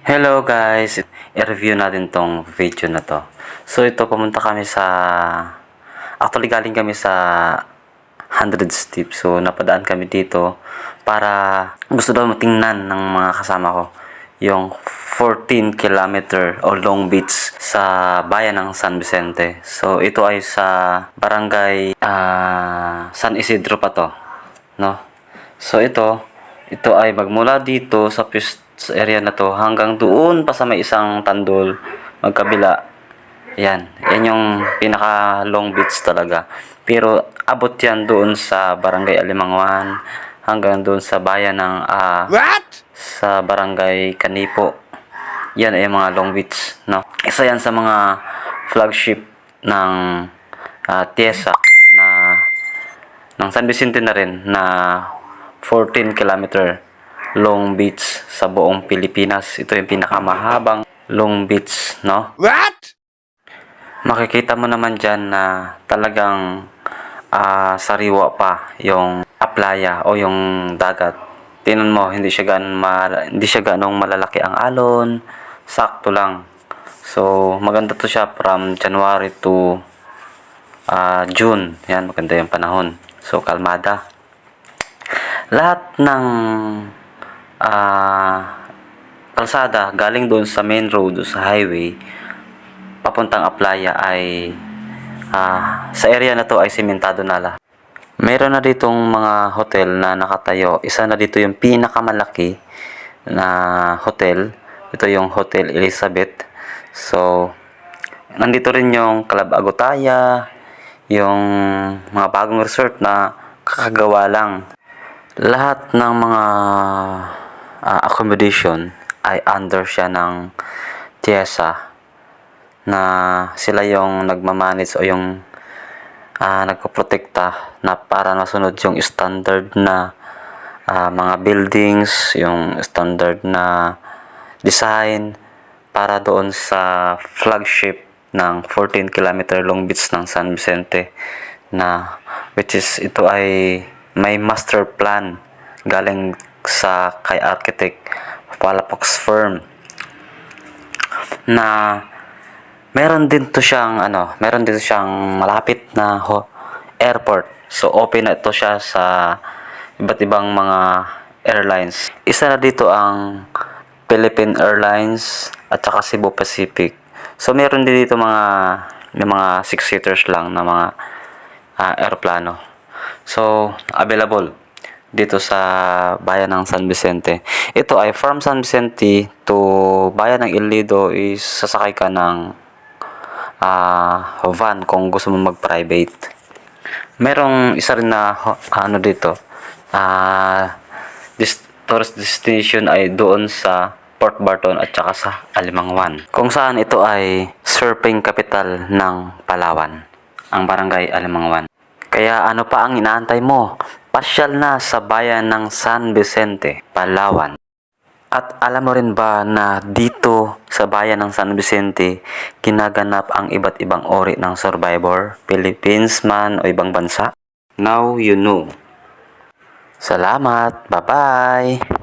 Hello guys! I-review natin tong video na to. So ito, pumunta kami sa... Actually, galing kami sa 100 Steps. So napadaan kami dito para gusto daw matingnan ng mga kasama ko yung 14 kilometer o Long Beach sa bayan ng San Vicente. So ito ay sa barangay San Isidro pa to, no? So ito ay magmula dito sa area na to hanggang doon pa sa may isang tandol magkabila. Yan yung pinaka long beach talaga. Pero abot yan doon sa barangay Alimanguan hanggang doon sa bayan ng sa barangay Kanipo. Yan ay mga long beach, no? Isa yan sa mga flagship ng TIESA na ng San Vicente na rin na 14 kilometer long beach sa buong Pilipinas. Ito yung pinakamahabang long beach, no? What? Makikita mo naman dyan na talagang sariwa pa yung playa o yung dagat. Tingnan mo, hindi siya ganong malalaki ang alon. Sakto lang. So, maganda to siya from January to June. Yan, maganda yung panahon. So, kalmada. Lahat ng kalsada galing doon sa main road o sa highway papuntang playa ay sa area na to ay simentado na lahat. Meron na ditong mga hotel na nakatayo. Isa na dito yung pinakamalaki na hotel. Ito yung Hotel Elizabeth. So, nandito rin yung Club Agutaya, yung mga bagong resort na kakagawa lang. Lahat ng mga accommodation ay under siya ng TIESA na sila yung nagmamanage o yung nagpoprotekta na para masunod yung standard na mga buildings, yung standard na design para doon sa flagship ng 14 kilometer long beach ng San Vicente na which is ito ay may master plan galing sa kay architect Palafox firm na meron din siyang malapit na airport. So open na ito siya sa iba't ibang mga airlines. Isa na dito ang Philippine Airlines at saka Cebu Pacific. So meron din dito may mga 6-seaters lang na mga aeroplano. So available dito sa bayan ng San Vicente. Ito ay from San Vicente to bayan ng El Nido is sasakay ka ng van kung gusto mo mag-private. Merong isa rin na dito tourist destination ay doon sa Port Barton at saka sa Alimanguan, kung saan ito ay surfing capital ng Palawan, ang barangay Alimanguan. Kaya ano pa ang inaantay mo? Pasyal na sa bayan ng San Vicente, Palawan. At alam mo rin ba na dito sa bayan ng San Vicente, ginaganap ang iba't ibang uri ng survivor, Philippines man o ibang bansa? Now you know. Salamat. Bye-bye.